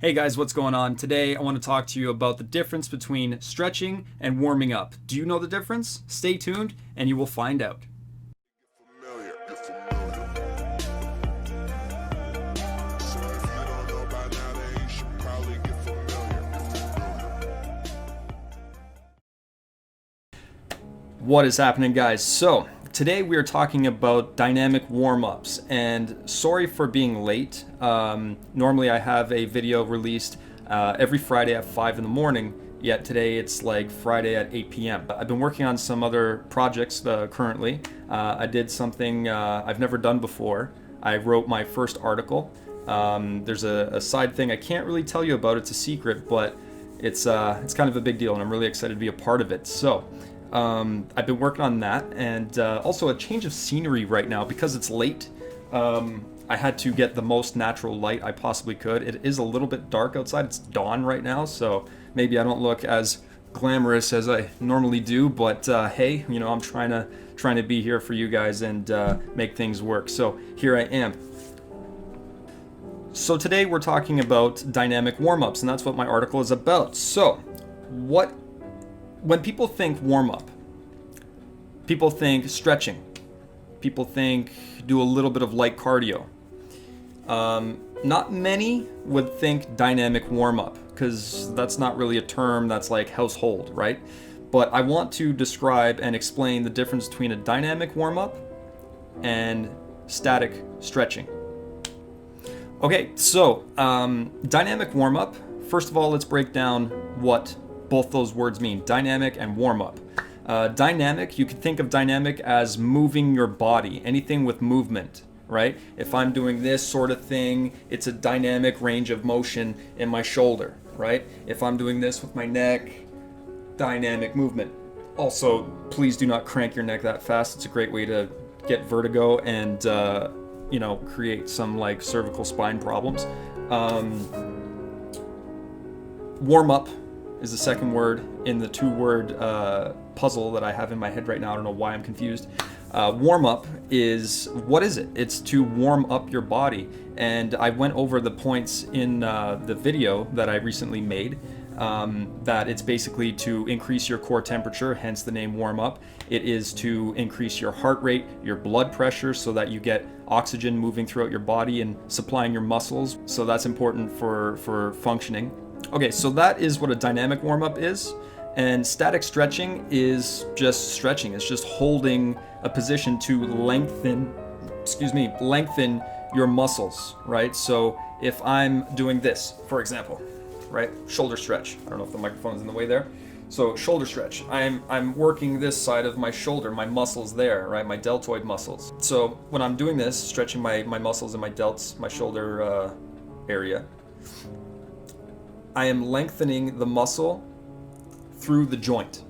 Hey guys, what's going on? Today I want to talk to you about the difference between stretching and warming up. Do you know the difference? Stay tuned and you will find out. What is happening, guys? So, today we are talking about dynamic warm-ups, and sorry for being late. Normally I have a video released every Friday at 5 in the morning, yet today it's like Friday at 8 p.m. I've been working on some other projects currently. I did something I've never done before. I wrote my first article. There's a side thing I can't really tell you about. It's a secret, but it's kind of a big deal, and I'm really excited to be a part of it. So I've been working on that, and also a change of scenery right now because it's late. I had to get the most natural light I possibly could. It is a little bit dark outside. It's dawn right now, so maybe I don't look as glamorous as I normally do, but hey, I'm trying to be here for you guys and make things work. So here I am. So today we're talking about dynamic warm-ups, and that's what my article is about. So when people think warm-up, people think stretching. People think do a little bit of light cardio. Not many would think dynamic warm-up, because that's not really a term that's like household, right? But I want to describe and explain the difference between a dynamic warm-up and static stretching. Okay, so dynamic warm-up, first of all, let's break down what both those words mean, dynamic and warm-up. Dynamic, you can think of dynamic as moving your body, anything with movement, right? If I'm doing this sort of thing, it's a dynamic range of motion in my shoulder, right? If I'm doing this with my neck, dynamic movement. Also, please do not crank your neck that fast. It's a great way to get vertigo and create some like cervical spine problems. Warm up is the second word in the two-word puzzle that I have in my head right now. I don't know why I'm confused. Warm up is, what is it? It's to warm up your body. And I went over the points in the video that I recently made, that it's basically to increase your core temperature, hence the name warm up. It is to increase your heart rate, your blood pressure, so that you get oxygen moving throughout your body and supplying your muscles. So that's important for functioning. Okay, so that is what a dynamic warm-up is, and static stretching is just stretching. It's just holding a position to lengthen your muscles, right? So if I'm doing this, for example, right, shoulder stretch. I don't know if the microphone's in the way there. So shoulder stretch. I'm working this side of my shoulder, my muscles there, right, my deltoid muscles. So when I'm doing this, stretching my muscles in my delts, my shoulder area, I am lengthening the muscle through the joint,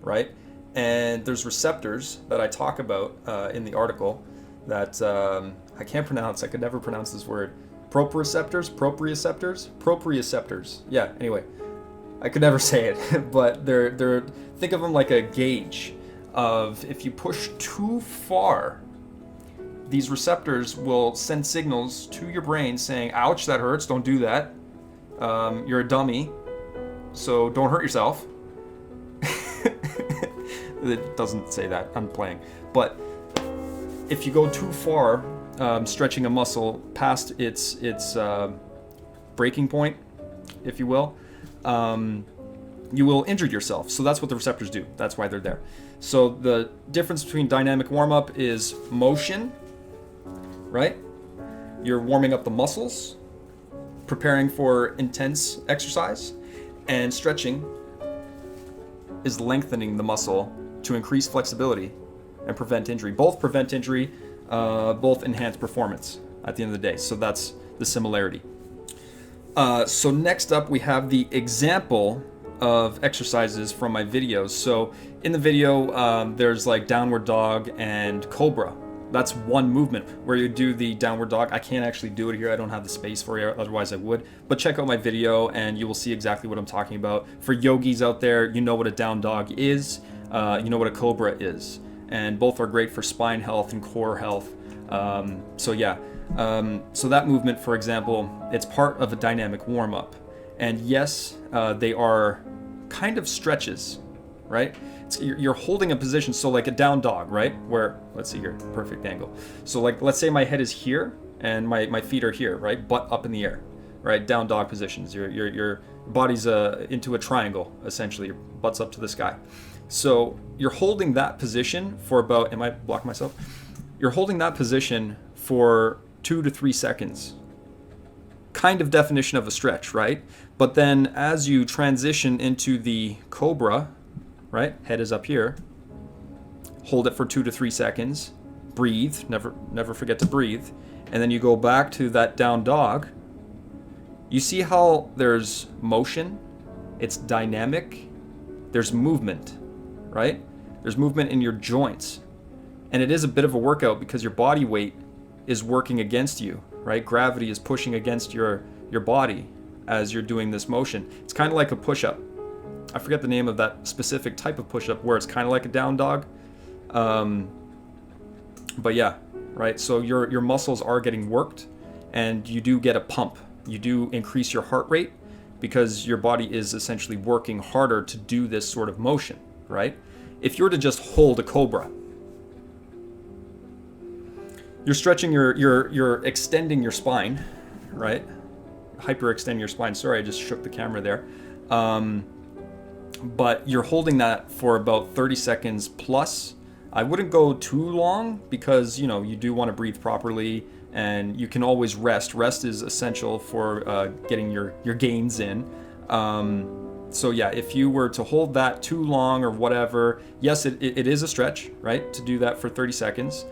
right? And there's receptors that I talk about in the article that I can't pronounce. I could never pronounce this word. Proprioceptors. Yeah, anyway, I could never say it, but they're think of them like a gauge of if you push too far, these receptors will send signals to your brain saying, ouch, that hurts, don't do that. You're a dummy, so don't hurt yourself. It doesn't say that, I'm playing. But if you go too far, stretching a muscle past its breaking point, if you will injure yourself. So that's what the receptors do. That's why they're there. So the difference between dynamic warm-up is motion, right? You're warming up the muscles, preparing for intense exercise, and stretching is lengthening the muscle to increase flexibility and prevent injury. Both prevent injury, both enhance performance at the end of the day. So that's the similarity. So next up we have the example of exercises from my videos. So in the video, there's like downward dog and cobra. That's one movement where you do the downward dog. I can't actually do it here. I don't have the space for it, otherwise I would. But check out my video and you will see exactly what I'm talking about. For yogis out there, you know what a down dog is. You know what a cobra is. And both are great for spine health and core health. So yeah, So that movement, for example, it's part of a dynamic warm-up. And yes, they are kind of stretches, right? You're holding a position, so like a down dog, right? Where, let's see here, perfect angle. So like, let's say my head is here and my feet are here, right? Butt up in the air, right? Down dog positions. Your body's into a triangle, essentially. Your butt's up to the sky. So you're holding that position for about, am I blocking myself? You're holding that position for 2 to 3 seconds. Kind of definition of a stretch, right? But then as you transition into the cobra, right? Head is up here. Hold it for 2 to 3 seconds. Breathe. Never forget to breathe. And then you go back to that down dog. You see how there's motion? It's dynamic. There's movement, right? There's movement in your joints. And it is a bit of a workout because your body weight is working against you, right? Gravity is pushing against your body as you're doing this motion. It's kind of like a push-up. I forget the name of that specific type of push-up where it's kind of like a down dog. But yeah, right? So your muscles are getting worked and you do get a pump. You do increase your heart rate because your body is essentially working harder to do this sort of motion, right? If you were to just hold a cobra, you're stretching you're extending your spine, right? Hyperextend your spine. Sorry, I just shook the camera there. But you're holding that for about 30 seconds plus. I wouldn't go too long because, you do want to breathe properly and you can always rest. Rest is essential for getting your gains in. So yeah, if you were to hold that too long or whatever, yes, it is a stretch, right? To do that for 30 seconds,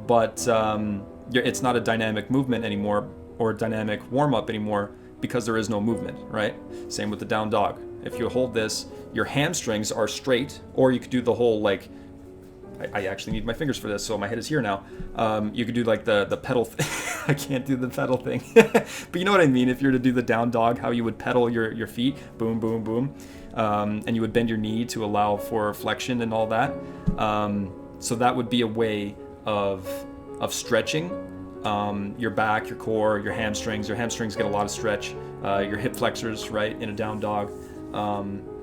but it's not a dynamic movement anymore or dynamic warm-up anymore because there is no movement, right? Same with the down dog. If you hold this, your hamstrings are straight, or you could do the whole I actually need my fingers for this, so my head is here now. You could do like the pedal I can't do the pedal thing. But you know what I mean, if you're to do the down dog, how you would pedal your feet, boom, boom, boom. And you would bend your knee to allow for flexion and all that. So that would be a way of stretching your back, your core, your hamstrings. Your hamstrings get a lot of stretch. Your hip flexors, right, in a down dog.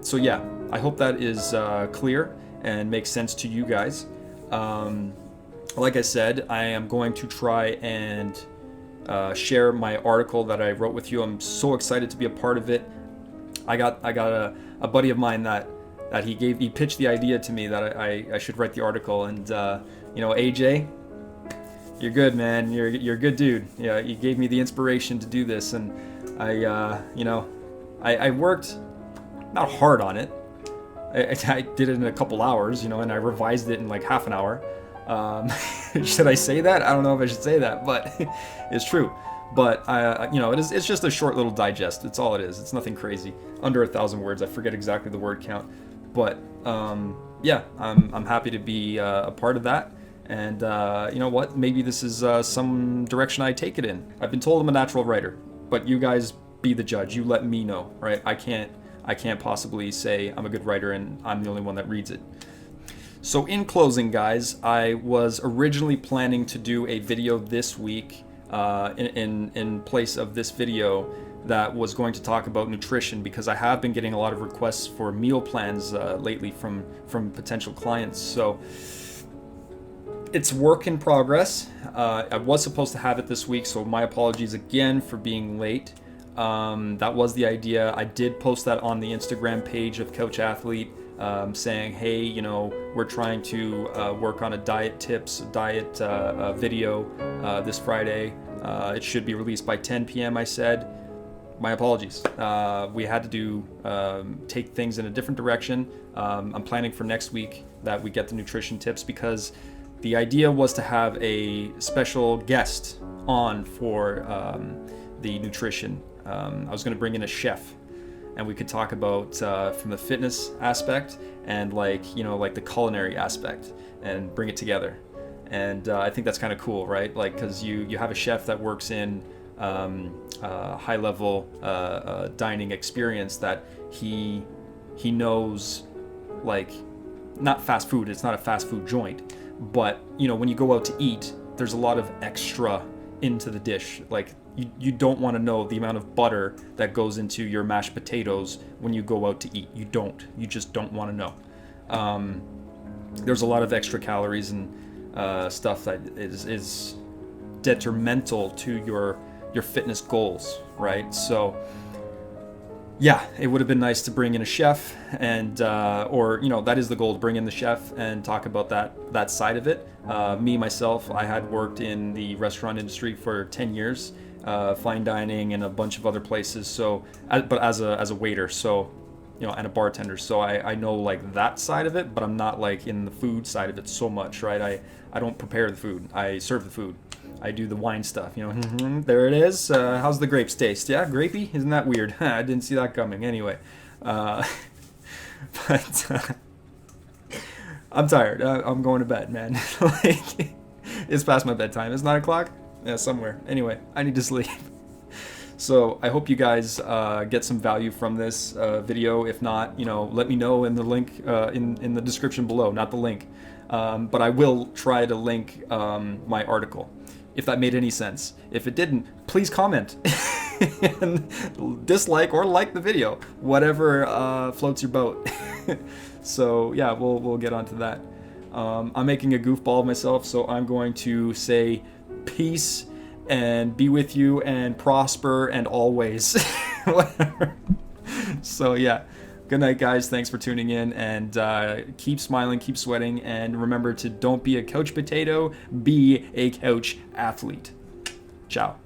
So yeah, I hope that is clear and makes sense to you guys. Like I said, I am going to try and share my article that I wrote with you. I'm so excited to be a part of it. I got a buddy of mine that he pitched the idea to me that I should write the article, and AJ, you're good, man. You're a good dude. Yeah, you gave me the inspiration to do this, and I worked not hard on it. I did it in a couple hours, and I revised it in like half an hour. Should I say that? I don't know if I should say that, but it's true. But it's just a short little digest. It's all it is. It's nothing crazy. Under 1,000 words. I forget exactly the word count, but yeah, I'm happy to be a part of that. And you know what? Maybe this is some direction I take it in. I've been told I'm a natural writer, but you guys be the judge. You let me know, right? I can't possibly say I'm a good writer and I'm the only one that reads it. So in closing, guys, I was originally planning to do a video this week in place of this video that was going to talk about nutrition, because I have been getting a lot of requests for meal plans lately from potential clients. So it's work in progress. I was supposed to have it this week, so my apologies again for being late. That was the idea. I did post that on the Instagram page of Couch Athlete, saying, hey, we're trying to work on a diet video this Friday. It should be released by 10 p.m. I said. My apologies. We had to take things in a different direction. I'm planning for next week that we get the nutrition tips, because the idea was to have a special guest on for the nutrition. I was going to bring in a chef, and we could talk about from the fitness aspect and like the culinary aspect, and bring it together. And I think that's kind of cool, right? Like, because you have a chef that works in high level dining experience, that he knows, like, not fast food. It's not a fast food joint, but when you go out to eat, there's a lot of extra into the dish. Like you don't want to know the amount of butter that goes into your mashed potatoes when you go out to eat. You just don't want to know. There's a lot of extra calories and stuff that is detrimental to your fitness goals, right? So yeah, it would have been nice to bring in a chef, and or that is the goal, to bring in the chef and talk about that side of it. Myself, I had worked in the restaurant industry for 10 years, fine dining and a bunch of other places. So, but as a waiter, so and a bartender. So I know like that side of it, but I'm not like in the food side of it so much, right? I don't prepare the food. I serve the food. I do the wine stuff, there it is. How's the grapes taste? Yeah, grapey? Isn't that weird? I didn't see that coming. Anyway, but I'm tired. I'm going to bed, man. Like, it's past my bedtime. It's 9 o'clock? Yeah, somewhere. Anyway, I need to sleep. So I hope you guys get some value from this video. If not, let me know in the link in the description below, not the link. But I will try to link my article, if that made any sense. If it didn't, please comment and dislike or like the video, whatever floats your boat. So yeah, we'll get onto that. I'm making a goofball of myself, so I'm going to say peace and be with you and prosper and always. Whatever. So yeah, good night, guys. Thanks for tuning in, and keep smiling, keep sweating, and remember to don't be a couch potato, be a couch athlete. Ciao.